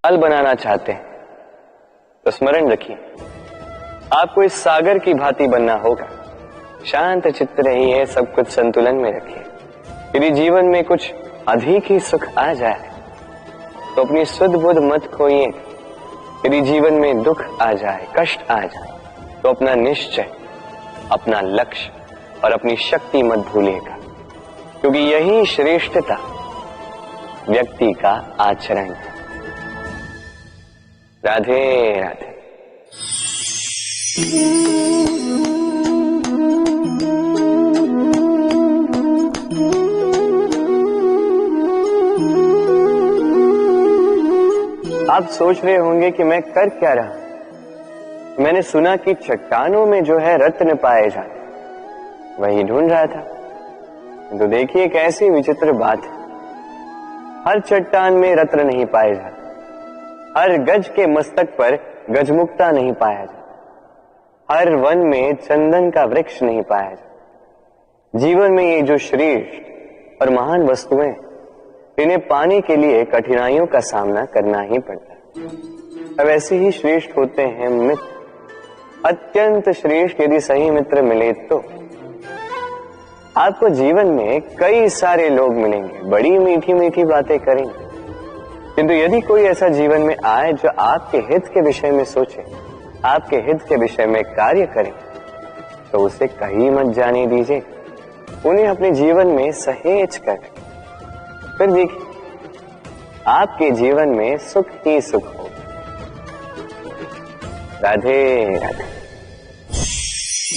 हाल बनाना चाहते हैं तो स्मरण रखिए, आपको इस सागर की भांति बनना होगा। शांत चित्त रहिए, सब कुछ संतुलन में रखिए। यदि जीवन में कुछ अधिक ही सुख आ जाए तो अपनी सुध बुध मत खोइए। यदि जीवन में दुख आ जाए, कष्ट आ जाए, तो अपना निश्चय, अपना लक्ष्य और अपनी शक्ति मत भूलिएगा, क्योंकि यही श्रेष्ठता व्यक्ति का आचरण है। राधे राधे। आप सोच रहे होंगे कि मैं कर क्या रहा। मैंने सुना कि चट्टानों में जो है रत्न पाए जाते, वही ढूंढ रहा था। तो देखिए कैसी विचित्र बात है। हर चट्टान में रत्न नहीं पाए जाते, हर गज के मस्तक पर गजमुक्ता नहीं पाया जाता, हर वन में चंदन का वृक्ष नहीं पाया जाता। जीवन में ये जो श्रेष्ठ और महान वस्तुएं, इन्हें पाने के लिए कठिनाइयों का सामना करना ही पड़ता है। अब ऐसे ही श्रेष्ठ होते हैं मित्र, अत्यंत श्रेष्ठ यदि सही मित्र मिले तो। आपको जीवन में कई सारे लोग मिलेंगे, बड़ी मीठी मीठी बातें करेंगे, किंतु यदि कोई ऐसा जीवन में आए जो आपके हित के विषय में सोचे, आपके हित के विषय में कार्य करे, तो उसे कहीं मत जाने दीजिए। उन्हें अपने जीवन में सहेज कर, फिर देखिए आपके जीवन में सुख ही सुख हो। राधे राधे।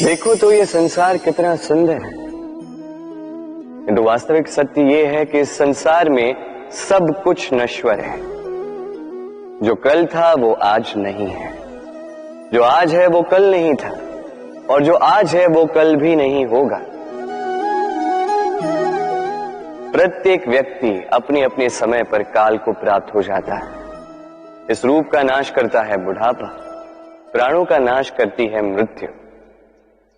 देखो तो ये संसार कितना सुंदर है, किंतु वास्तविक सत्य ये है कि इस संसार में सब कुछ नश्वर है। जो कल था वो आज नहीं है, जो आज है वो कल नहीं था, और जो आज है वो कल भी नहीं होगा। प्रत्येक व्यक्ति अपने अपने समय पर काल को प्राप्त हो जाता है। इस रूप का नाश करता है बुढ़ापा, प्राणों का नाश करती है मृत्यु,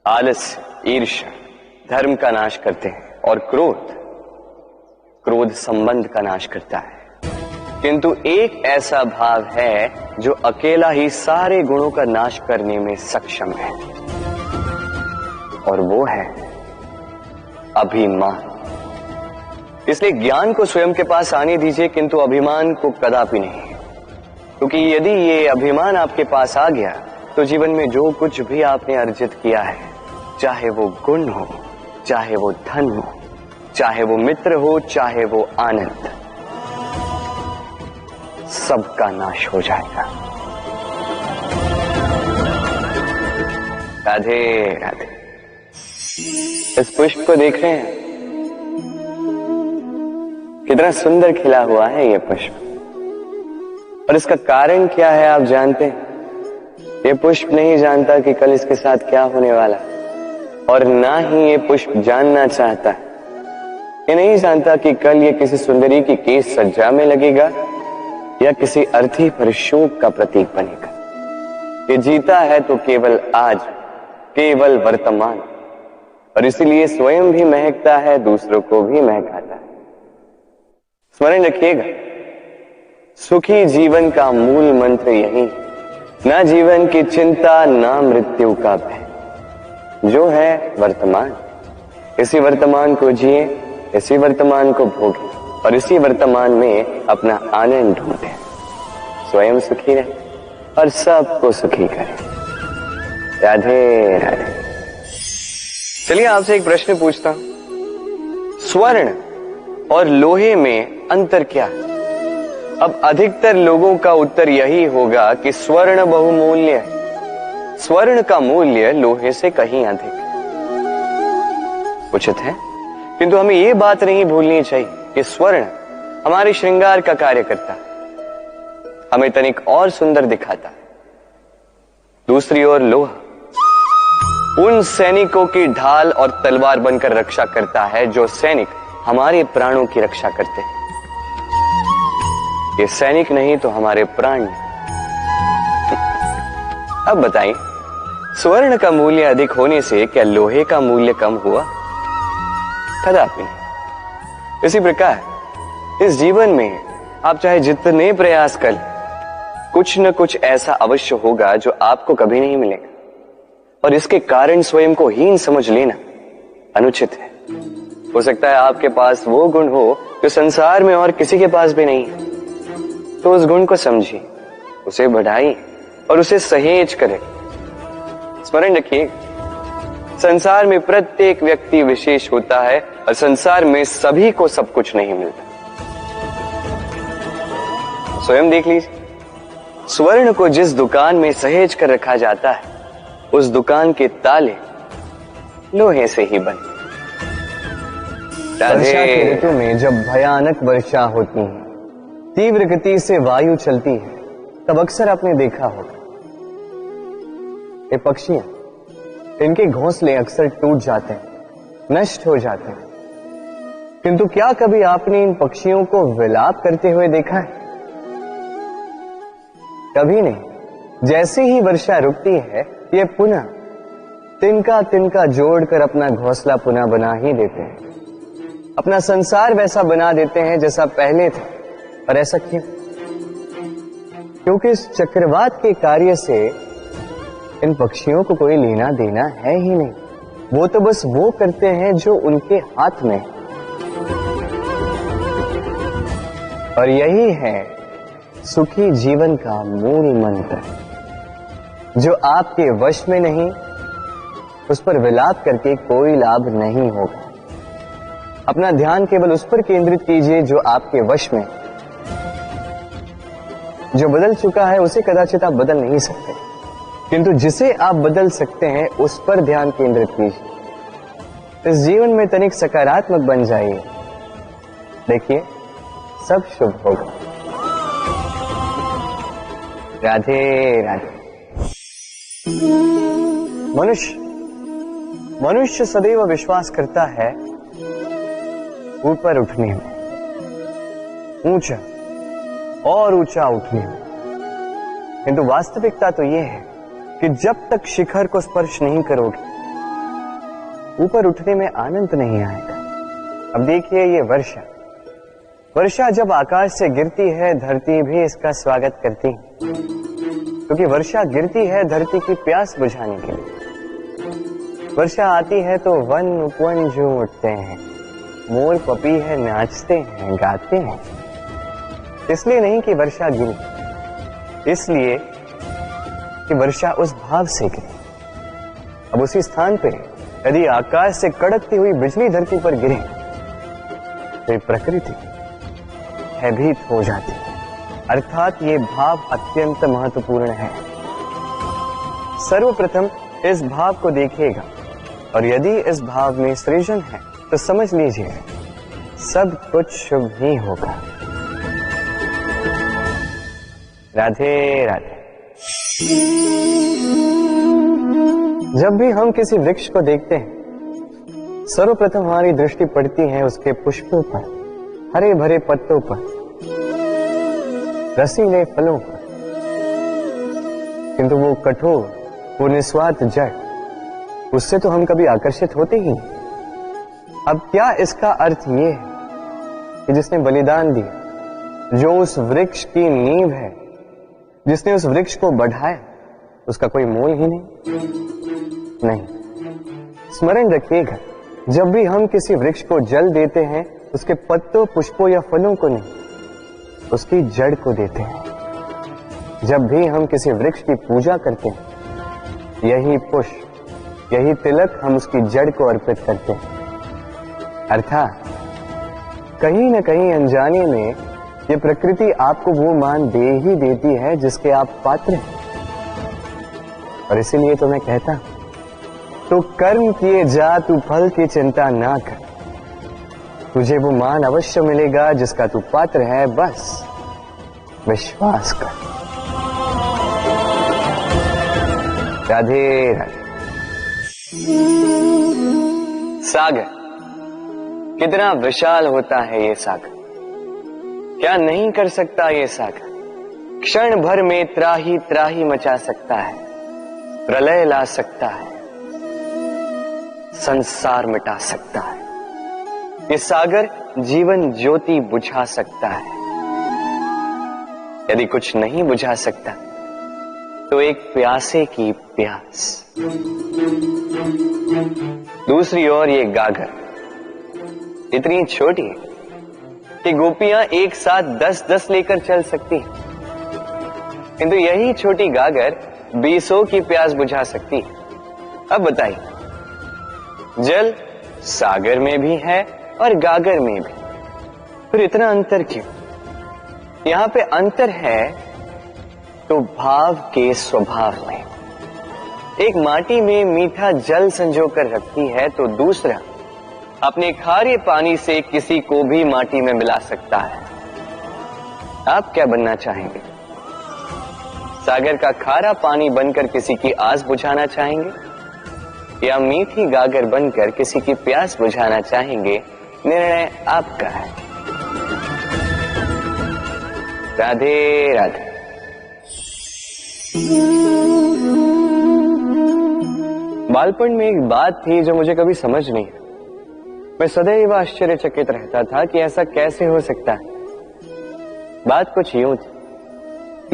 आलस्य, ईर्ष्या धर्म का नाश करते हैं, और क्रोध संबंध का नाश करता है। किंतु एक ऐसा भाव है जो अकेला ही सारे गुणों का नाश करने में सक्षम है, और वो है अभिमान। इसलिए ज्ञान को स्वयं के पास आने दीजिए, किंतु अभिमान को कदापि नहीं, क्योंकि यदि ये अभिमान आपके पास आ गया तो जीवन में जो कुछ भी आपने अर्जित किया है, चाहे वो गुण हो, चाहे वो धन हो, चाहे वो मित्र हो, चाहे वो आनंद, सबका नाश हो जाएगा। राधे राधे। इस पुष्प को देख रहे हैं, कितना सुंदर खिला हुआ है ये पुष्प, और इसका कारण क्या है आप जानते हैं? ये पुष्प नहीं जानता कि कल इसके साथ क्या होने वाला, और ना ही ये पुष्प जानना चाहता है। ये नहीं जानता कि कल ये किसी सुंदरी की केश सज्जा में लगेगा या किसी अर्थी पर शोक का प्रतीक बनेगा। ये जीता है तो केवल आज, केवल वर्तमान, और इसीलिए स्वयं भी महकता है, दूसरों को भी महकाता है। स्मरण रखिएगा, सुखी जीवन का मूल मंत्र यही है, ना जीवन की चिंता, ना मृत्यु का भय, जो है वर्तमान। इसी वर्तमान को जिए, इसी वर्तमान को भोगे, और इसी वर्तमान में अपना आनंद ढूंढे। स्वयं सुखी रहे और सबको सुखी करें। राधे राधे। चलिए आपसे एक प्रश्न पूछता हूं, स्वर्ण और लोहे में अंतर क्या है? अब अधिकतर लोगों का उत्तर यही होगा कि स्वर्ण बहुमूल्य है, स्वर्ण का मूल्य लोहे से कहीं अधिक उचित है। किंतु हमें यह बात नहीं भूलनी चाहिए कि स्वर्ण हमारे श्रृंगार का कार्य करता है, हमें तनिक और सुंदर दिखाता है। दूसरी ओर लोहा उन सैनिकों की ढाल और तलवार बनकर रक्षा करता है जो सैनिक हमारे प्राणों की रक्षा करते हैं। ये सैनिक नहीं तो हमारे प्राण। अब बताइए, स्वर्ण का मूल्य अधिक होने से क्या लोहे का मूल्य कम हुआ? कदापि नहीं। इसी प्रकार इस जीवन में आप चाहे जितने प्रयास कर लें, कुछ न कुछ ऐसा अवश्य होगा जो आपको कभी नहीं मिलेगा, और इसके कारण स्वयं को हीन समझ लेना अनुचित है। हो सकता है आपके पास वो गुण हो जो संसार में और किसी के पास भी नहीं है, तो उस गुण को समझिए, उसे बढ़ाइए और उसे सहेज करें। स्मरण रखिए, संसार में प्रत्येक व्यक्ति विशेष होता है और संसार में सभी को सब कुछ नहीं मिलता। स्वयं देख लीजिए, स्वर्ण को जिस दुकान में सहेज कर रखा जाता है, उस दुकान के ताले लोहे से ही बने। वर्षा के ऋतु में जब भयानक वर्षा होती है, तीव्र गति से वायु चलती है, तब अक्सर आपने देखा होगा ये पक्षियां, इनके घोंसले अक्सर टूट जाते हैं, नष्ट हो जाते हैं। किंतु क्या कभी आपने इन पक्षियों को विलाप करते हुए देखा है? कभी नहीं। जैसे ही वर्षा रुकती है, ये पुनः तिनका तिनका जोड़कर अपना घोंसला पुनः बना ही देते हैं, अपना संसार वैसा बना देते हैं जैसा पहले था। और ऐसा क्यों? क्योंकि इस चक्रवात के कार्य से इन पक्षियों को कोई लेना देना है ही नहीं। वो तो बस वो करते हैं जो उनके हाथ में है। और यही है सुखी जीवन का मूल मंत्र। जो आपके वश में नहीं, उस पर विलाप करके कोई लाभ नहीं होगा। अपना ध्यान केवल उस पर केंद्रित कीजिए जो आपके वश में। जो बदल चुका है उसे कदाचित आप बदल नहीं सकते, किंतु जिसे आप बदल सकते हैं उस पर ध्यान केंद्रित कीजिए। इस जीवन में तनिक सकारात्मक बन जाइए, देखिए सब शुभ होगा। राधे राधे। मनुष्य सदैव विश्वास करता है ऊपर उठने में, ऊंचा और ऊंचा उठने में, किंतु वास्तविकता तो यह है कि जब तक शिखर को स्पर्श नहीं करोगे, ऊपर उठने में आनंद नहीं आएगा। अब देखिए, ये वर्षा जब आकाश से गिरती है, धरती भी इसका स्वागत करती है, क्योंकि वर्षा गिरती है धरती की प्यास बुझाने के लिए। वर्षा आती है तो वन उपवन झूम उठते हैं, मोर पपी है नाचते हैं, गाते हैं। इसलिए नहीं कि वर्षा गिरी, इसलिए कि वर्षा उस भाव से गिरी। अब उसी स्थान पे यदि आकाश से कड़कती हुई बिजली धरती पर गिरे तो प्रकृति भयभीत हो जाती है। अर्थात ये भाव अत्यंत महत्वपूर्ण है। सर्वप्रथम इस भाव को देखिएगा, और यदि इस भाव में सृजन है तो समझ लीजिए सब कुछ शुभ ही होगा। राधे राधे। जब भी हम किसी वृक्ष को देखते हैं, सर्वप्रथम हमारी दृष्टि पड़ती है उसके पुष्पों पर, हरे भरे पत्तों पर, रसीले फलों पर, किंतु वो कठोर, वो निस्वार्थ जड़, उससे तो हम कभी आकर्षित होते ही नहीं। अब क्या इसका अर्थ ये है कि जिसने बलिदान दिया, जो उस वृक्ष की नींव है, जिसने उस वृक्ष को बढ़ाया, उसका कोई मोल ही नहीं। स्मरण रखिएगा, जब भी हम किसी वृक्ष को जल देते हैं, उसके पत्तों, पुष्पों या फलों को नहीं, उसकी जड़ को देते हैं। जब भी हम किसी वृक्ष की पूजा करते हैं, यही पुष्प, यही तिलक हम उसकी जड़ को अर्पित करते हैं। अर्थात कहीं न कहीं अनजाने में ये प्रकृति आपको वो मान दे ही देती है जिसके आप पात्र हैं। और इसीलिए तो मैं कहता हूं, तो कर्म किए जा, तू फल की चिंता ना कर, तुझे वो मान अवश्य मिलेगा जिसका तू पात्र है, बस विश्वास कर। राधे राधे। सागर कितना विशाल होता है ये सागर, क्या नहीं कर सकता ये सागर। क्षण भर में त्राही त्राही मचा सकता है, प्रलय ला सकता है, संसार मिटा सकता है। ये सागर जीवन ज्योति बुझा सकता है। यदि कुछ नहीं बुझा सकता तो एक प्यासे की प्यास। दूसरी ओर ये गागर इतनी छोटी है कि गोपियां एक साथ 10-10 लेकर चल सकती हैं, किंतु यही छोटी गागर 20 की प्यास बुझा सकती है। अब बताइए, जल सागर में भी है और गागर में भी, फिर इतना अंतर क्यों? यहां पे अंतर है तो भाव के स्वभाव में। एक माटी में मीठा जल संजो कर रखती है तो दूसरा अपने खारे पानी से किसी को भी माटी में मिला सकता है। आप क्या बनना चाहेंगे? सागर का खारा पानी बनकर किसी की आस बुझाना चाहेंगे या मीठी गागर बनकर किसी की प्यास बुझाना चाहेंगे? निर्णय आपका है। राधे राधे। बालपन में एक बात थी जो मुझे कभी समझ नहीं आई। मैं सदैव आश्चर्यचकित रहता था कि ऐसा कैसे हो सकता है। बात कुछ यूं थी,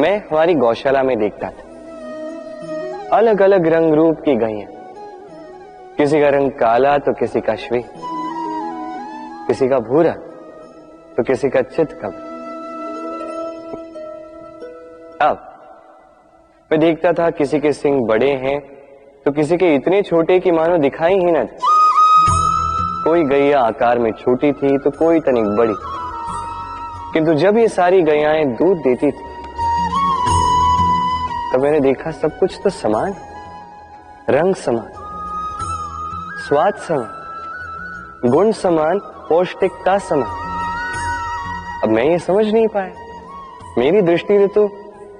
मैं हमारी गौशाला में देखता था अलग अलग रंग रूप की गैया, किसी का रंग काला तो किसी का श्वेत, किसी का भूरा तो किसी का चितकब। अब मैं देखता था किसी के सिंग बड़े हैं तो किसी के इतने छोटे कि मानो दिखाई ही न दे। कोई गैया आकार में छोटी थी तो कोई तनिक बड़ी, किंतु जब ये सारी गैयाएं दूध देती थी तब मैंने देखा सब कुछ तो समान, रंग समान, स्वाद समान, गुण समान, पौष्टिकता समान। अब मैं ये समझ नहीं पाया, मेरी दृष्टि में तो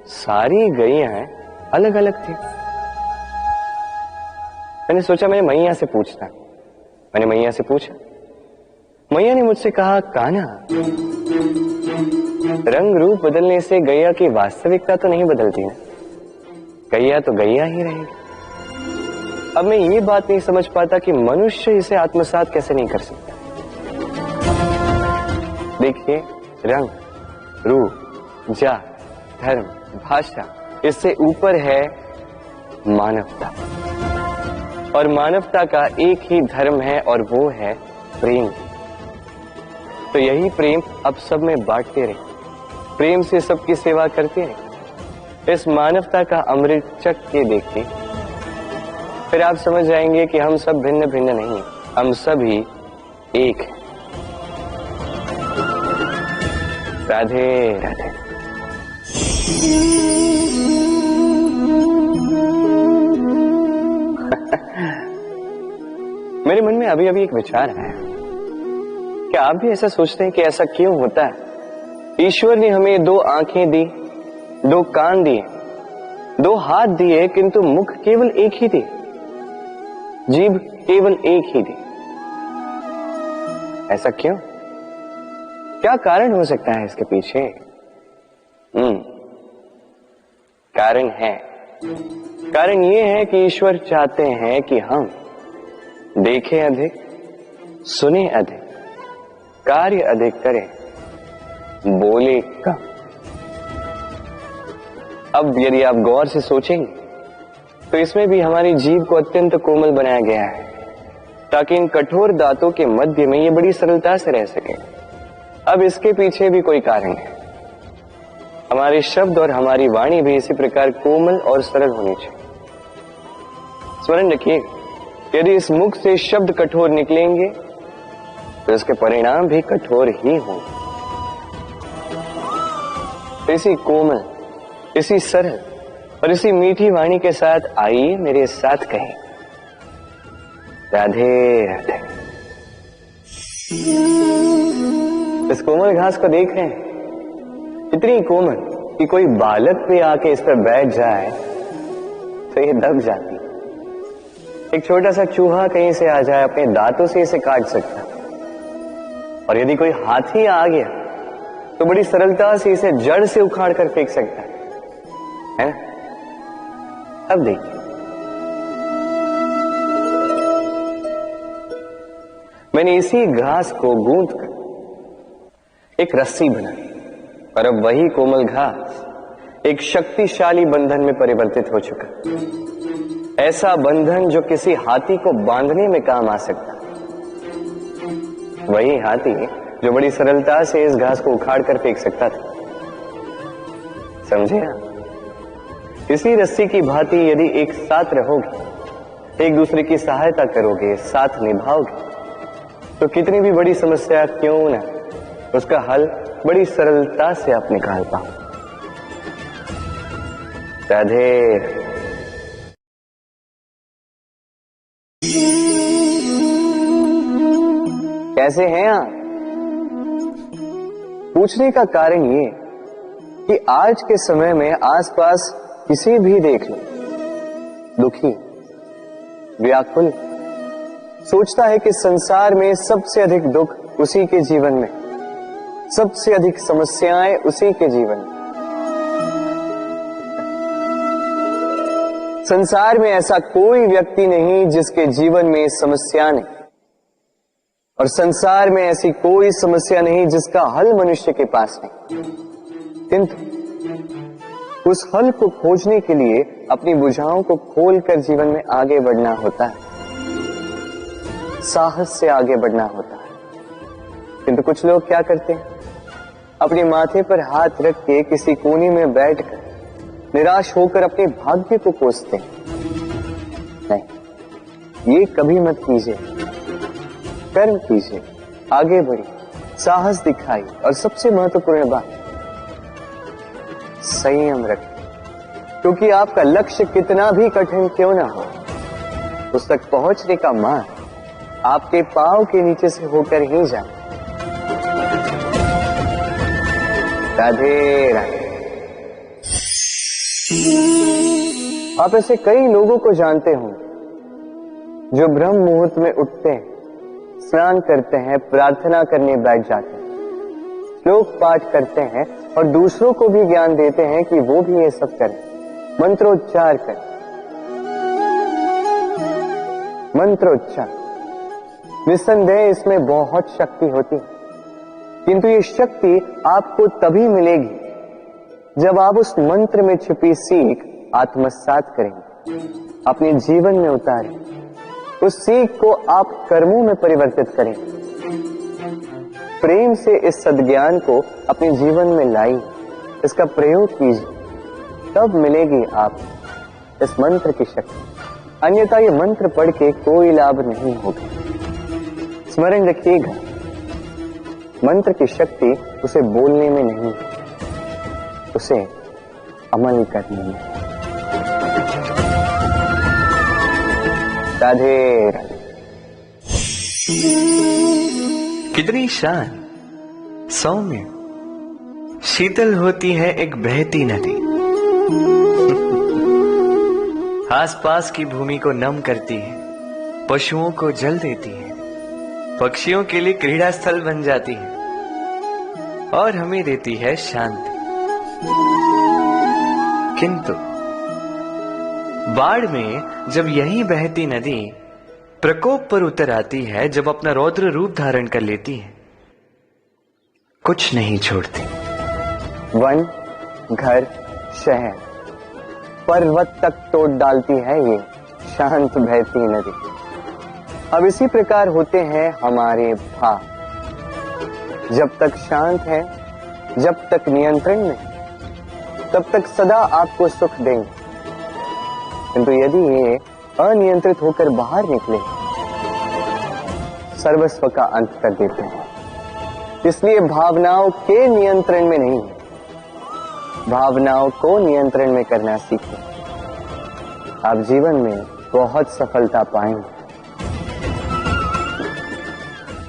सारी गैयाएं अलग अलग थी। मैंने सोचा मैं मैया से पूछता। मैंने मैया से पूछा, मैया ने मुझसे कहा, कान्हा, रंग रूप बदलने से गैया की वास्तविकता तो नहीं बदलती ना, गैया तो गैया ही रहेगी। अब मैं ये बात नहीं समझ पाता कि मनुष्य इसे आत्मसात कैसे नहीं कर सकता। देखिए, रंग, रूप, जात, धर्म, भाषा, इससे ऊपर है मानवता, और मानवता का एक ही धर्म है और वो है प्रेम। तो यही प्रेम अब सब में बांटते रहे, प्रेम से सबकी सेवा करते रहे। इस मानवता का अमृत चख के देखिए, फिर आप समझ जाएंगे कि हम सब भिन्न भिन्न नहीं, हम सभी एक हैं। राधे राधे। मेरे मन में अभी अभी एक विचार आया। क्या आप भी ऐसा सोचते हैं कि ऐसा क्यों होता है? ईश्वर ने हमें 2 आंखें दी, 2 कान दिए, 2 हाथ दिए, किंतु मुख केवल एक ही दिए, जीभ केवल एक ही दी। ऐसा क्यों? क्या कारण हो सकता है इसके पीछे? कारण है, कारण यह है कि ईश्वर चाहते हैं कि हम देखें अधिक, सुने अधिक, कार्य अधिक करें, बोले कम। अब यदि आप गौर से सोचेंगे तो इसमें भी हमारी जीभ को अत्यंत कोमल बनाया गया है ताकि इन कठोर दांतों के मध्य में ये बड़ी सरलता से रह सके। अब इसके पीछे भी कोई कारण है। हमारे शब्द और हमारी वाणी भी इसी प्रकार कोमल और सरल होनी चाहिए। स्मरण रखिए, यदि इस मुख से शब्द कठोर निकलेंगे तो इसके परिणाम भी कठोर ही होंगे। इसी कोमल, इसी सरल और इसी मीठी वाणी के साथ आइए मेरे साथ कहें, राधे राधे। इस कोमल घास को देख रहे हैं, इतनी कोमल कि कोई बालक भी आके इस पर बैठ जाए तो ये दब जाती। एक छोटा सा चूहा कहीं से आ जाए, अपने दांतों से इसे काट सकता है, और यदि कोई हाथी आ गया तो बड़ी सरलता से इसे जड़ से उखाड़ कर फेंक सकता है ना? अब देखिए, मैंने इसी घास को गूंथ कर एक रस्सी बनाई, और अब वही कोमल घास एक शक्तिशाली बंधन में परिवर्तित हो चुका। ऐसा बंधन जो किसी हाथी को बांधने में काम आ सकता। वही हाथी जो बड़ी सरलता से इस घास को उखाड़ कर फेंक सकता था। समझे ना? इसी रस्सी की भांति यदि एक साथ रहोगे, एक दूसरे की सहायता करोगे, साथ निभाओगे, तो कितनी भी बड़ी समस्या क्यों ना, उसका हल बड़ी सरलता से आप निकाल पाओ। राधे। कैसे हैं आप? पूछने का कारण ये कि आज के समय में आसपास किसी भी देख लो, दुखी, व्याकुल, सोचता है कि संसार में सबसे अधिक दुख उसी के जीवन में, सबसे अधिक समस्याएं उसी के जीवन में। संसार में ऐसा कोई व्यक्ति नहीं जिसके जीवन में समस्या नहीं, और संसार में ऐसी कोई समस्या नहीं जिसका हल मनुष्य के पास नहीं। किंतु उस हल को खोजने के लिए अपनी बुझाओं को खोलकर जीवन में आगे बढ़ना होता है, साहस से आगे बढ़ना होता है। किंतु कुछ लोग क्या करते हैं? अपने माथे पर हाथ रख के किसी कोने में बैठकर निराश होकर अपने भाग्य को कोसते हैं। नहीं, ये कभी मत कीजिए। कर्म कीजिए, आगे बढ़िए, साहस दिखाइए, और सबसे महत्वपूर्ण बात, संयम रखें। क्योंकक्योंकि आपका लक्ष्य कितना भी कठिन क्यों ना हो, उस तक पहुंचने का मार्ग आपके पांव के नीचे से होकर ही जाए। राधे राधे। आप ऐसे कई लोगों को जानते हो जो ब्रह्म मुहूर्त में उठते हैं, स्नान करते हैं, प्रार्थना करने बैठ जाते हैं, श्लोक पाठ करते हैं और दूसरों को भी ज्ञान देते हैं कि वो भी ये सब करें, मंत्रोच्चार करें। मंत्रोच्चार, निस्संदेह इसमें बहुत शक्ति होती है, किंतु ये शक्ति आपको तभी मिलेगी जब आप उस मंत्र में छिपी सीख आत्मसात करेंगे, अपने जीवन में उतारें, उस सीख को आप कर्मों में परिवर्तित करें, प्रेम से इस सद्ज्ञान को अपने जीवन में लाइए, इसका प्रयोग कीजिए, तब मिलेगी आप इस मंत्र की शक्ति। अन्यथा ये मंत्र पढ़ के कोई लाभ नहीं होगा। स्मरण रखिएगा, मंत्र की शक्ति उसे बोलने में नहीं, उसे अमल करने में। राधे राधे। कितनी शांत, सौम्य, शीतल होती है एक बहती नदी। आसपास की भूमि को नम करती है, पशुओं को जल देती है, पक्षियों के लिए क्रीड़ा स्थल बन जाती है और हमें देती है शांति। किंतु बाढ़ में जब यही बहती नदी प्रकोप पर उतर आती है, जब अपना रौद्र रूप धारण कर लेती है, कुछ नहीं छोड़ती। वन, घर, शहर, पर्वत तक तोड़ डालती है ये शांत बहती नदी। अब इसी प्रकार होते हैं हमारे भाव। जब तक शांत है, जब तक नियंत्रण में, तब तक सदा आपको सुख देंगे, किंतु यदि ये अनियंत्रित होकर बाहर निकले, सर्वस्व का अंत कर देते हैं। इसलिए भावनाओं के नियंत्रण में नहीं, भावनाओं को नियंत्रण में करना सीखें। आप जीवन में बहुत सफलता पाएंगे।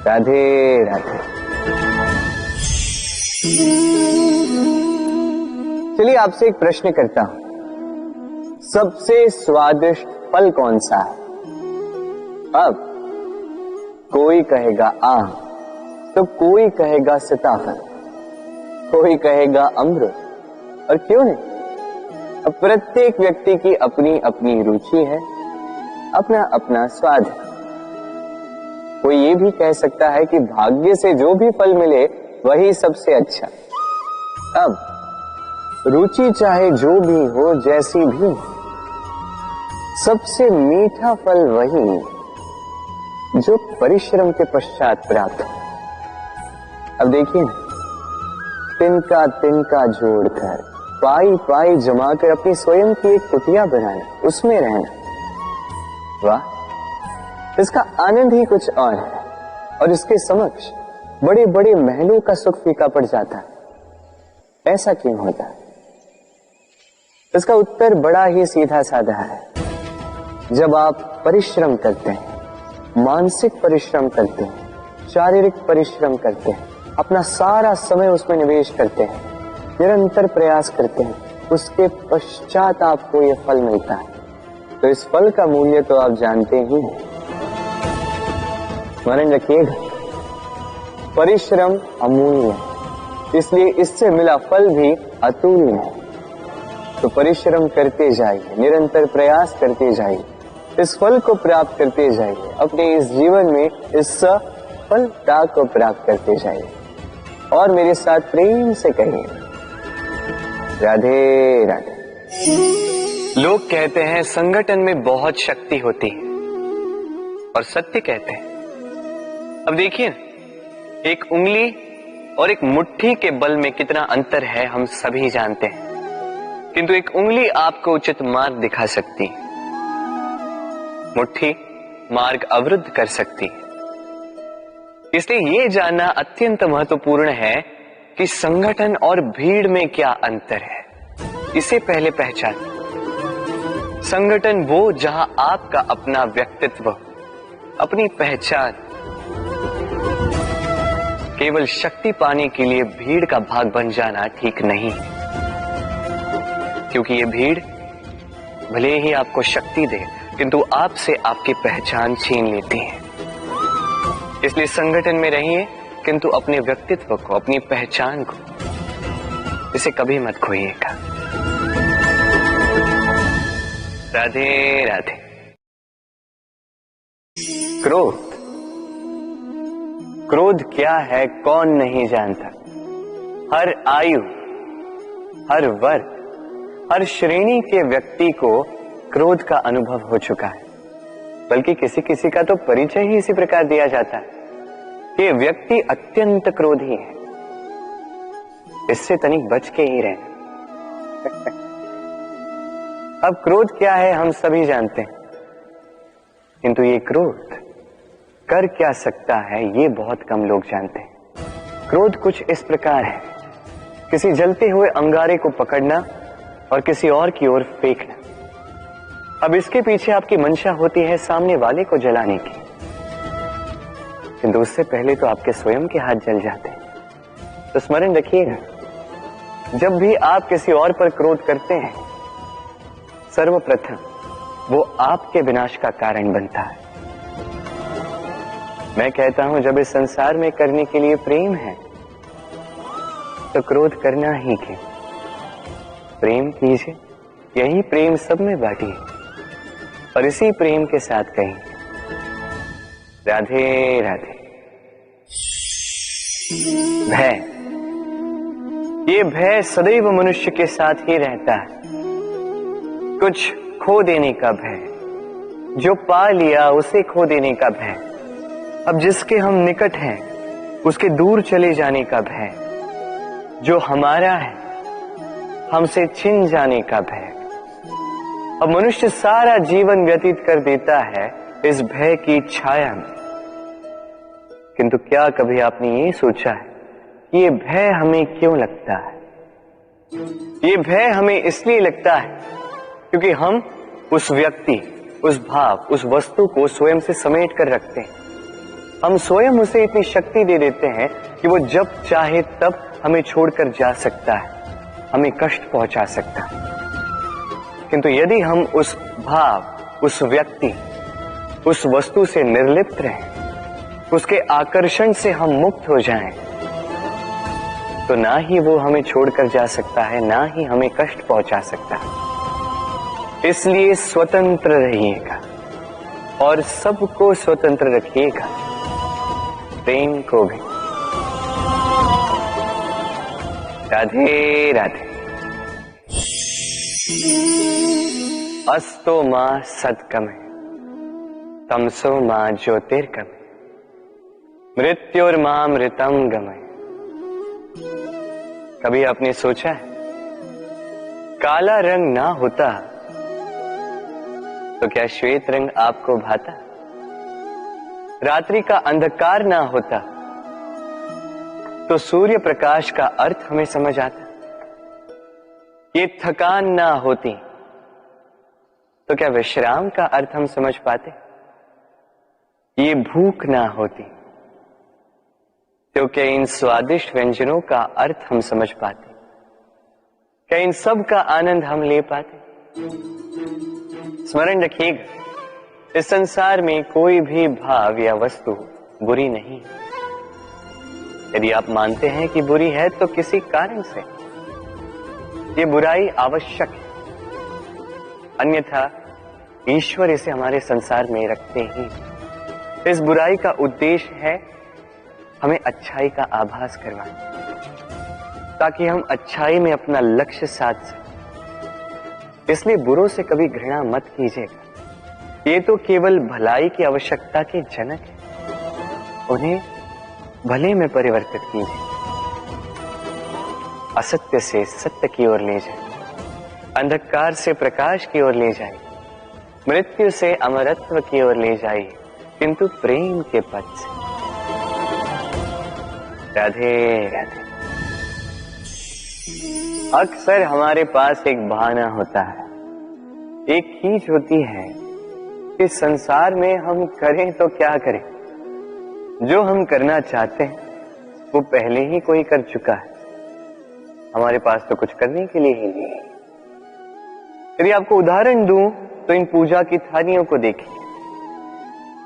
राधे राधे। चलिए आपसे एक प्रश्न करता हूं, सबसे स्वादिष्ट फल कौन सा है? अब कोई कहेगा आम, तो कोई कहेगा सीताफल, कोई कहेगा अमरूद, और क्यों नहीं? अब प्रत्येक व्यक्ति की अपनी अपनी रुचि है, अपना अपना स्वाद है। कोई ये भी कह सकता है कि भाग्य से जो भी फल मिले वही सबसे अच्छा। अब रुचि चाहे जो भी हो, जैसी भी, सबसे मीठा फल वही जो परिश्रम के पश्चात प्राप्त हो। अब देखिए, तिनका तिनका जोड़कर, पाई पाई जमाकर अपनी स्वयं की एक कुटिया बनाना, उसमें रहना, वाह, इसका आनंद ही कुछ और है। और इसके समक्ष बड़े बड़े महलों का सुख फीका पड़ जाता है। ऐसा क्यों होता है? इसका उत्तर बड़ा ही सीधा साधा है। जब आप परिश्रम करते हैं, मानसिक परिश्रम करते हैं, शारीरिक परिश्रम करते हैं, अपना सारा समय उसमें निवेश करते हैं, निरंतर प्रयास करते हैं, उसके पश्चात आपको यह फल मिलता है, तो इस फल का मूल्य तो आप जानते ही हैं। स्मरण रखिएगा, परिश्रम अमूल्य है, इसलिए इससे मिला फल भी अतुल्य है। तो परिश्रम करते जाइए, निरंतर प्रयास करते जाइए, इस फल को प्राप्त करते जाइए, अपने इस जीवन में इस सफलता को प्राप्त करते जाइए। और मेरे साथ प्रेम से कहिए, राधे राधे। लोग कहते हैं संगठन में बहुत शक्ति होती है, और सत्य कहते हैं। अब देखिए, एक उंगली और एक मुट्ठी के बल में कितना अंतर है हम सभी जानते हैं, किंतु एक उंगली आपको उचित मार्ग दिखा सकती है, मुट्ठी मार्ग अवरुद्ध कर सकती है। इसलिए यह जानना अत्यंत महत्वपूर्ण है कि संगठन और भीड़ में क्या अंतर है। इसे पहले पहचान। संगठन वो जहां आपका अपना व्यक्तित्व, अपनी पहचान, केवल शक्ति पाने के लिए भीड़ का भाग बन जाना ठीक नहीं, क्योंकि ये भीड़ भले ही आपको शक्ति दे, किंतु आपसे आपकी पहचान छीन लेती है। इसलिए संगठन में रहिए, किंतु अपने व्यक्तित्व को, अपनी पहचान को, इसे कभी मत खोइएगा। राधे राधे। क्रोध, क्रोध क्या है कौन नहीं जानता। हर आयु, हर वर्ग, हर श्रेणी के व्यक्ति को क्रोध का अनुभव हो चुका है। बल्कि किसी किसी का तो परिचय ही इसी प्रकार दिया जाता है कि व्यक्ति अत्यंत क्रोधी है, इससे तनिक बच के ही रहना। अब क्रोध क्या है हम सभी जानते हैं, किंतु ये क्रोध कर क्या सकता है ये बहुत कम लोग जानते हैं। क्रोध कुछ इस प्रकार है, किसी जलते हुए अंगारे को पकड़ना और किसी और की ओर फेंकना। अब इसके पीछे आपकी मंशा होती है सामने वाले को जलाने की, किंतु उससे पहले तो आपके स्वयं के हाथ जल जाते हैं। तो स्मरण रखिएगा, जब भी आप किसी और पर क्रोध करते हैं, सर्वप्रथम वो आपके विनाश का कारण बनता है। मैं कहता हूं, जब इस संसार में करने के लिए प्रेम है तो क्रोध करना ही क्यों। प्रेम कीजिए, यही प्रेम सब में बांटिए और इसी प्रेम के साथ कहें राधे राधे। भय, ये भय सदैव मनुष्य के साथ ही रहता है। कुछ खो देने का भय, जो पा लिया उसे खो देने का भय, अब जिसके हम निकट हैं उसके दूर चले जाने का भय, जो हमारा है हमसे छिन जाने का भय। अब मनुष्य सारा जीवन व्यतीत कर देता है इस भय की छाया में। किंतु क्या कभी आपने ये सोचा है कि ये भय हमें क्यों लगता है? ये भय हमें इसलिए लगता है क्योंकि हम उस व्यक्ति, उस भाव, उस वस्तु को स्वयं से समेट कर रखते हैं। हम स्वयं उसे इतनी शक्ति दे देते हैं कि वो जब चाहे तब हमें छोड़कर जा सकता है, हमें कष्ट पहुंचा सकता है। किंतु यदि हम उस भाव, उस व्यक्ति, उस वस्तु से निर्लिप्त रहें, उसके आकर्षण से हम मुक्त हो जाएं, तो ना ही वो हमें छोड़कर जा सकता है, ना ही हमें कष्ट पहुंचा सकता है। इसलिए स्वतंत्र रहिएगा और सबको स्वतंत्र रखिएगा, प्रेम को भी। राधे राधे। अस्तो मां सत्कमे तमसो मां ज्योतिर्गमे मृत्युर्मामृतम गमय। कभी आपने सोचा है काला रंग ना होता तो क्या श्वेत रंग आपको भाता? रात्रि का अंधकार ना होता तो सूर्य प्रकाश का अर्थ हमें समझ आता? ये थकान ना होती तो क्या विश्राम का अर्थ हम समझ पाते? ये भूख ना होती तो क्या इन स्वादिष्ट व्यंजनों का अर्थ हम समझ पाते? क्या इन सब का आनंद हम ले पाते? स्मरण रखिएगा, इस संसार में कोई भी भाव या वस्तु बुरी नहीं। यदि आप मानते हैं कि बुरी है तो किसी कारण से ये बुराई आवश्यक है, अन्यथा ईश्वर इसे हमारे संसार में रखते ही। इस बुराई का उद्देश्य है हमें अच्छाई का आभास करवाना, ताकि हम अच्छाई में अपना लक्ष्य साध सकें। इसलिए बुरों से कभी घृणा मत कीजिएगा, ये तो केवल भलाई की आवश्यकता के जनक है। उन्हें भले में परिवर्तित कीजिए, असत्य से सत्य की ओर ले जाए, अंधकार से प्रकाश की ओर ले जाए, मृत्यु से अमरत्व की ओर ले जाइए, किंतु प्रेम के पथ से। राधे राधे। अक्सर हमारे पास एक बहाना होता है, एक खींच होती है कि संसार में हम करें तो क्या करें, जो हम करना चाहते हैं वो पहले ही कोई कर चुका है, हमारे पास तो कुछ करने के लिए ही नहीं है। यदि आपको उदाहरण दूं तो इन पूजा की थालियों को देखिए,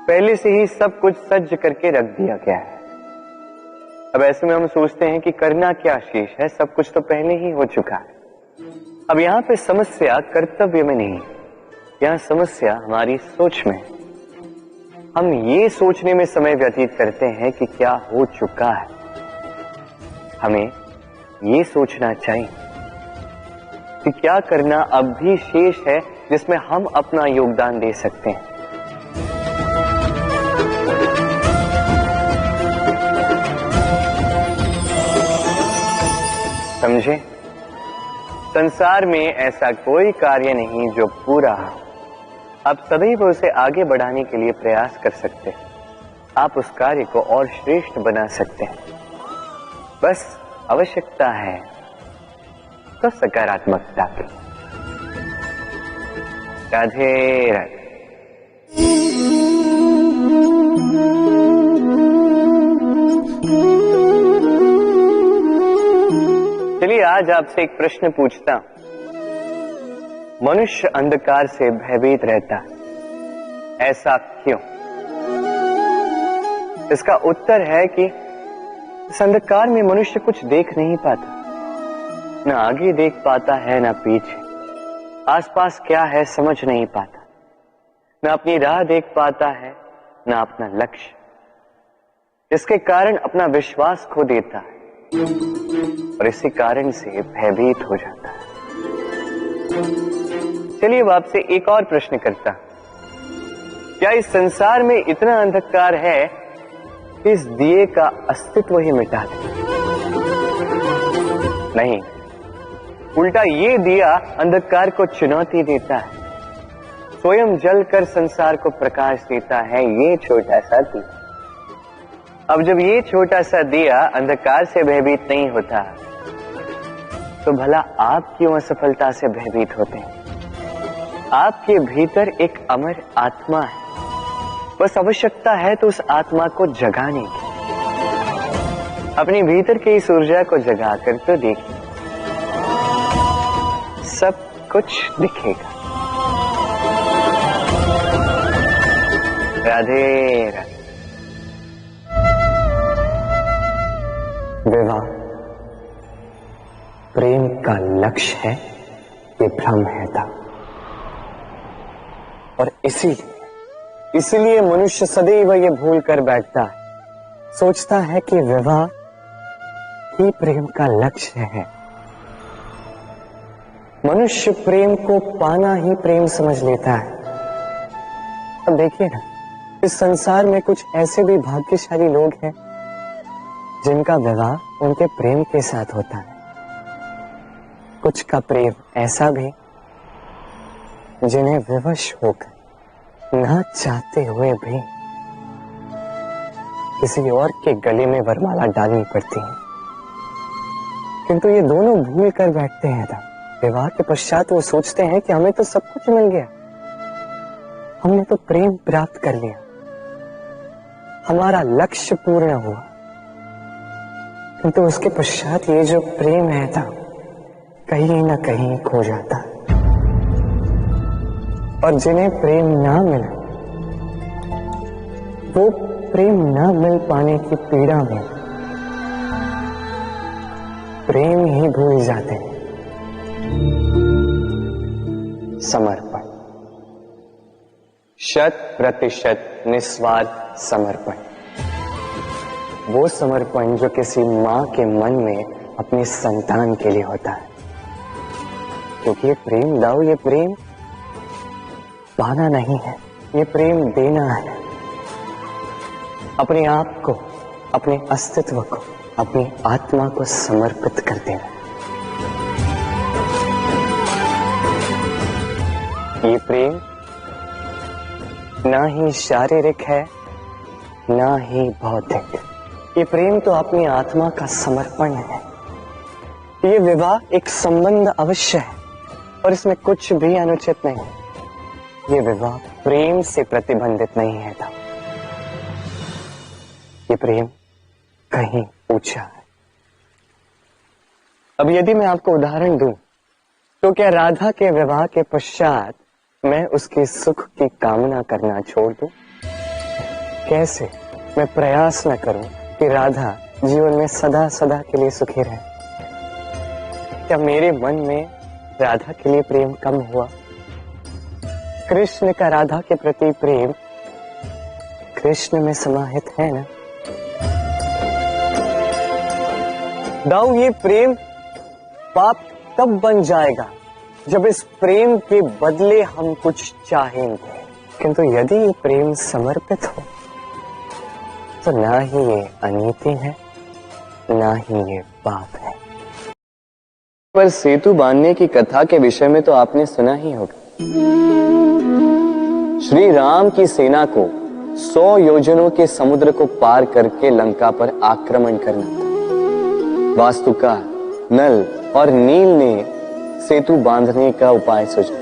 पहले से ही सब कुछ सज्ज करके रख दिया गया है। अब ऐसे में हम सोचते हैं कि करना क्या शेष है, सब कुछ तो पहले ही हो चुका है। अब यहाँ पे समस्या कर्तव्य में नहीं है, यहाँ समस्या हमारी सोच में। हम ये सोचने में समय व्यतीत करते हैं कि क्या हो चुका है। हमें ये सोचना चाहिए कि क्या करना अब भी शेष है जिसमें हम अपना योगदान दे सकते हैं। समझे? संसार में ऐसा कोई कार्य नहीं जो पूरा हो। आप सदैव उसे आगे बढ़ाने के लिए प्रयास कर सकते हैं, आप उस कार्य को और श्रेष्ठ बना सकते हैं। बस आवश्यकता है तो सकारात्मकता की। राधे राधे। चलिए आज आपसे एक प्रश्न पूछता हूं। मनुष्य अंधकार से भयभीत रहता है, ऐसा क्यों? इसका उत्तर है कि इस अंधकार में मनुष्य कुछ देख नहीं पाता, न आगे देख पाता है न पीछे, आसपास क्या है समझ नहीं पाता, न अपनी राह देख पाता है न अपना लक्ष्य। इसके कारण अपना विश्वास खो देता है और इसी कारण से भयभीत हो जाता है। चलिए अब आपसे एक और प्रश्न करता, क्या इस संसार में इतना अंधकार है कि इस दिए का अस्तित्व ही मिटा दे? नहीं, उल्टा ये दिया अंधकार को चुनौती देता है, स्वयं जलकर संसार को प्रकाश देता है। ये छोटा सा दिया, अब जब ये छोटा सा दिया अंधकार से भयभीत नहीं होता तो भला आप क्यों असफलता से भयभीत होते हैं? आपके भीतर एक अमर आत्मा है, बस आवश्यकता है तो उस आत्मा को जगाने की। अपने भीतर की इस ऊर्जा को जगाकर तो देखिए, सब कुछ दिखेगा। राधे राधे। विवाह प्रेम का लक्ष्य है, ये भ्रम है था। और इसीलिए मनुष्य सदैव ये भूल कर बैठता है, सोचता है कि विवाह ही प्रेम का लक्ष्य है। मनुष्य प्रेम को पाना ही प्रेम समझ लेता है। अब देखिए ना, इस संसार में कुछ ऐसे भी भाग्यशाली लोग हैं जिनका विवाह उनके प्रेम के साथ होता है। कुछ का प्रेम ऐसा भी जिन्हें विवश होकर ना चाहते हुए भी किसी और के गले में वरमाला डालनी पड़ती है। किंतु ये दोनों भूल कर बैठते हैं तब विवाह के पश्चात वो सोचते हैं कि हमें तो सब कुछ मिल गया, हमने तो प्रेम प्राप्त कर लिया, हमारा लक्ष्य पूर्ण हुआ। किंतु उसके पश्चात ये जो प्रेम है था कहीं ना कहीं खो जाता है। और जिन्हें प्रेम ना मिला वो प्रेम ना मिल पाने की पीड़ा में प्रेम ही भूल जाते हैं। समर्पण, 100% निस्वार्थ समर्पण, वो समर्पण जो किसी मां के मन में अपनी संतान के लिए होता है। क्योंकि ये प्रेम दाऊ, ये प्रेम पाना नहीं है, ये प्रेम देना है। अपने आप को, अपने अस्तित्व को, अपनी आत्मा को समर्पित कर देना। ये प्रेम ना ही शारीरिक है ना ही भौतिक, ये प्रेम तो अपनी आत्मा का समर्पण है। ये विवाह एक संबंध अवश्य है और इसमें कुछ भी अनुचित नहीं है। ये विवाह प्रेम से प्रतिबंधित नहीं है था। ये प्रेम कहीं ऊंचा है। अब यदि मैं आपको उदाहरण दूं तो क्या राधा के विवाह के पश्चात मैं उसके सुख की कामना करना छोड़ दूं? कैसे मैं प्रयास न करूं कि राधा जीवन में सदा सदा के लिए सुखी रहे? क्या मेरे मन में राधा के लिए प्रेम कम हुआ? कृष्ण का राधा के प्रति प्रेम कृष्ण में समाहित है ना? दाऊ, ये प्रेम पाप तब बन जाएगा जब इस प्रेम के बदले हम कुछ चाहेंगे। किंतु यदि ये प्रेम समर्पित हो तो ना ही ये अनीति है ना ही ये पाप है। पर सेतु बांधने की कथा के विषय में तो आपने सुना ही होगा। श्री राम की सेना को 100 योजनों के समुद्र को पार करके लंका पर आक्रमण करना था। वास्तुका, नल और नील ने सेतु बांधने का उपाय सोचा,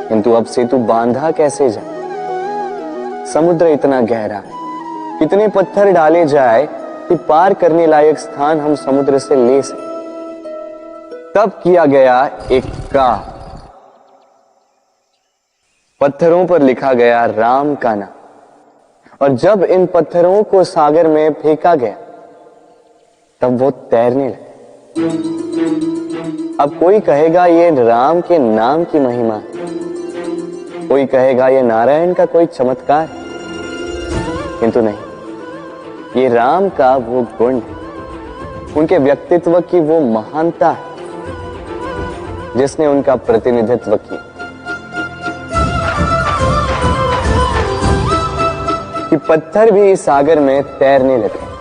किंतु अब सेतु बांधा कैसे जाए? समुद्र इतना गहरा है, कितने पत्थर डाले जाए कि पार करने लायक स्थान हम समुद्र से ले सकें। तब किया गया एक काम, पत्थरों पर लिखा गया राम का नाम, और जब इन पत्थरों को सागर में फेंका गया तब वो तैरने लगे। अब कोई कहेगा ये राम के नाम की महिमा है, कोई कहेगा ये नारायण का कोई चमत्कार है, किंतु नहीं, ये राम का वो गुण है, उनके व्यक्तित्व की वो महानता है जिसने उनका प्रतिनिधित्व किया। कि पत्थर भी इस सागर में तैरने लगे।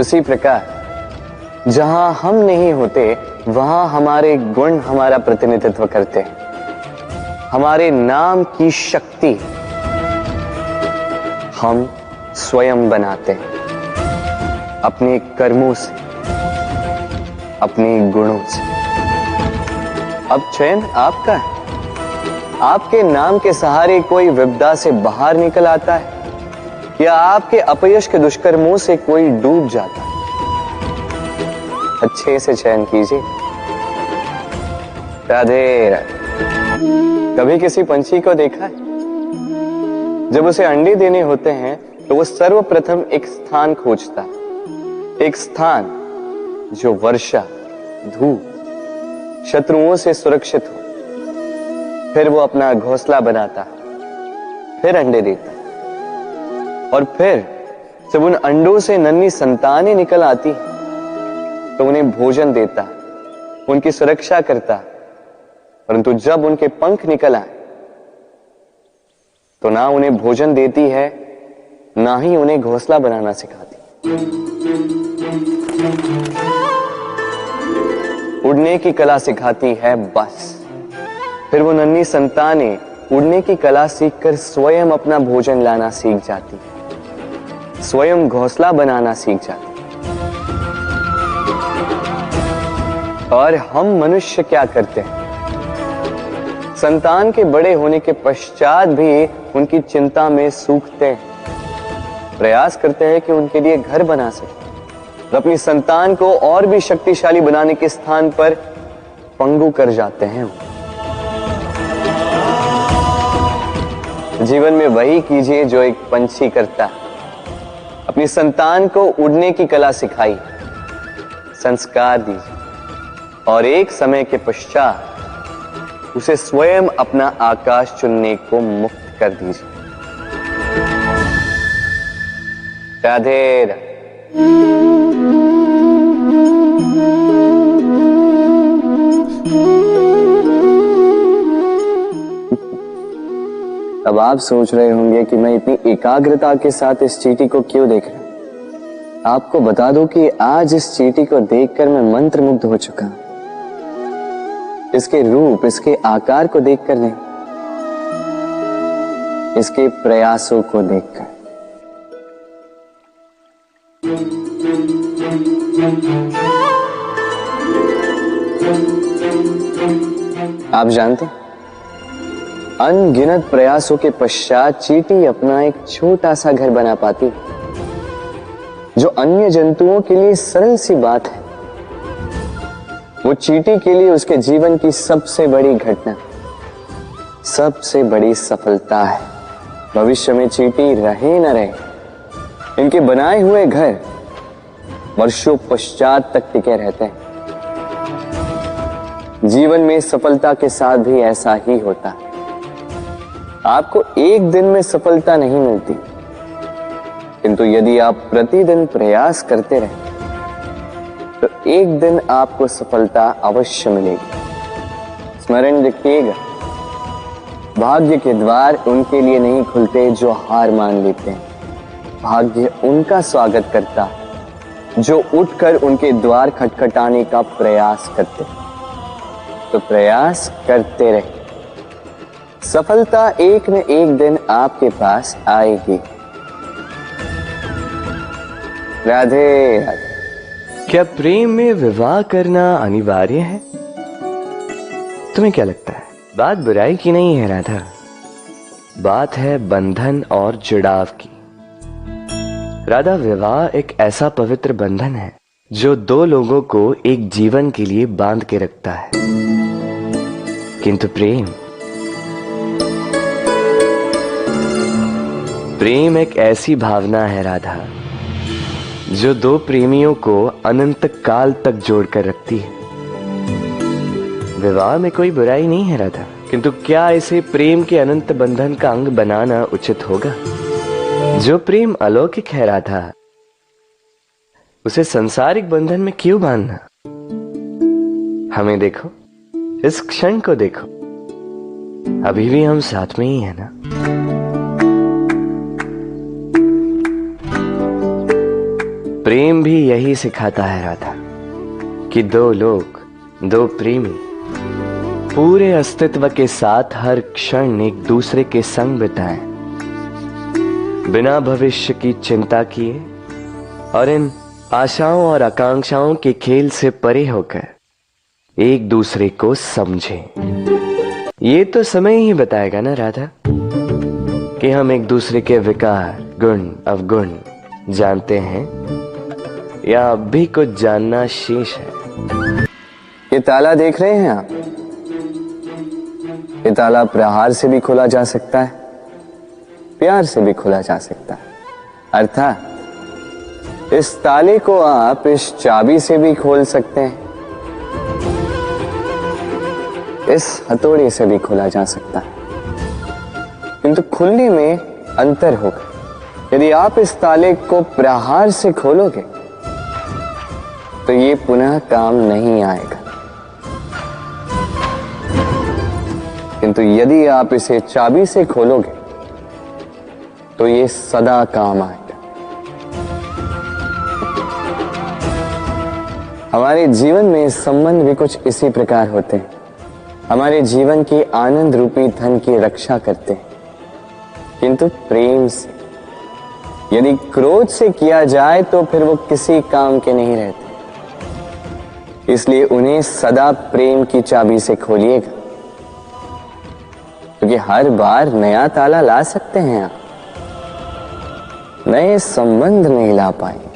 उसी प्रकार जहां हम नहीं होते वहां हमारे गुण हमारा प्रतिनिधित्व करते हैं। हमारे नाम की शक्ति हम स्वयं बनाते हैं अपने कर्मों से, अपने गुणों से। अब चयन आपका है। आपके नाम के सहारे कोई विपदा से बाहर निकल आता है या आपके अपयश के दुष्कर्मों से कोई डूब जाता है। अच्छे से चयन कीजिए। राधे राधे। कभी किसी पंछी को देखा है? जब उसे अंडे देने होते हैं तो वो सर्वप्रथम एक स्थान खोजता है, एक स्थान जो वर्षा, धूप, शत्रुओं से सुरक्षित हो। फिर वो अपना घोंसला बनाता है, फिर अंडे देता है, और फिर जब उन अंडों से नन्ही संतानें निकल आती तो उन्हें भोजन देता, उनकी सुरक्षा करता, परंतु जब उनके पंख निकल आए तो ना उन्हें भोजन देती है, ना ही उन्हें घोंसला बनाना सिखाती। उड़ने की कला सिखाती है बस। फिर वो नन्ही संतानें उड़ने की कला सीखकर स्वयं अपना भोजन लाना सीख जाती, स्वयं घोंसला बनाना सीख जाती। और हम मनुष्य क्या करते हैं? संतान के बड़े होने के पश्चात भी उनकी चिंता में सूखते हैं, प्रयास करते हैं कि उनके लिए घर बना सके, और अपनी संतान को और भी शक्तिशाली बनाने के स्थान पर पंगु कर जाते हैं। जीवन में वही कीजिए जो एक पंछी करता है। अपनी संतान को उड़ने की कला सिखाई, संस्कार दीजिए, और एक समय के पश्चात उसे स्वयं अपना आकाश चुनने को मुक्त कर दीजिए। राधे राधे। अब आप सोच रहे होंगे कि मैं इतनी एकाग्रता के साथ इस चींटी को क्यों देख रहा हूं। आपको बता दूं कि आज इस चींटी को देखकर मैं मंत्रमुग्ध हो चुका हूं। इसके रूप, इसके आकार को देखकर नहीं, इसके प्रयासों को देखकर। आप जानते, अनगिनत प्रयासों के पश्चात चींटी अपना एक छोटा सा घर बना पाती, जो अन्य जंतुओं के लिए सरल सी बात है। वो चींटी के लिए उसके जीवन की सबसे बड़ी घटना, सबसे बड़ी सफलता है। भविष्य में चींटी रहे न रहे, इनके बनाए हुए घर वर्षों पश्चात तक टिके रहते हैं। जीवन में सफलता के साथ भी ऐसा ही होता है। आपको एक दिन में सफलता नहीं मिलती, किंतु यदि आप प्रतिदिन प्रयास करते रहे तो एक दिन आपको सफलता अवश्य मिलेगी। स्मरण रखिएगा, भाग्य के द्वार उनके लिए नहीं खुलते जो हार मान लेते हैं। भाग्य उनका स्वागत करता जो उठकर उनके द्वार खटखटाने का प्रयास करते। तो प्रयास करते रहे, सफलता एक न एक दिन आपके पास आएगी। राधे राधे। क्या प्रेम में विवाह करना अनिवार्य है? तुम्हें क्या लगता है? बात बुराई की नहीं है राधा, बात है बंधन और जुड़ाव की। राधा, विवाह एक ऐसा पवित्र बंधन है जो दो लोगों को एक जीवन के लिए बांध के रखता है, किंतु प्रेम एक ऐसी भावना है राधा जो दो प्रेमियों को अनंत काल तक जोड़कर रखती है। विवाह में कोई बुराई नहीं है राधा, किंतु क्या इसे प्रेम के अनंत बंधन का अंग बनाना उचित होगा? जो प्रेम अलौकिक है राधा, उसे संसारिक बंधन में क्यों बांधना? हमें देखो, इस क्षण को देखो, अभी भी हम साथ में ही है ना। प्रेम भी यही सिखाता है राधा कि दो लोग, दो प्रेमी पूरे अस्तित्व के साथ हर क्षण एक दूसरे के संग बिताएं, बिना भविष्य की चिंता किए और इन आशाओं और आकांक्षाओं के खेल से परे होकर एक दूसरे को समझें। ये तो समय ही बताएगा ना राधा कि हम एक दूसरे के विकार, गुण, अवगुण जानते हैं या अब भी कुछ जानना शेष है। ये ताला देख रहे हैं आप? ये ताला प्रहार से भी खोला जा सकता है, प्यार से भी खोला जा सकता है। अर्थात इस ताले को आप इस चाबी से भी खोल सकते हैं, इस हथौड़े से भी खोला जा सकता है, किंतु खुलने में अंतर होगा। यदि आप इस ताले को प्रहार से खोलोगे तो ये पुनः काम नहीं आएगा, किंतु यदि आप इसे चाबी से खोलोगे तो ये सदा काम आएगा। हमारे जीवन में संबंध भी कुछ इसी प्रकार होते हैं। हमारे जीवन की आनंद रूपी धन की रक्षा करते हैं, किंतु प्रेम से। यदि क्रोध से किया जाए तो फिर वो किसी काम के नहीं रहते। इसलिए उन्हें सदा प्रेम की चाबी से खोलिएगा, क्योंकि हर बार नया ताला ला सकते हैं आप, नए संबंध नहीं ला पाएंगे।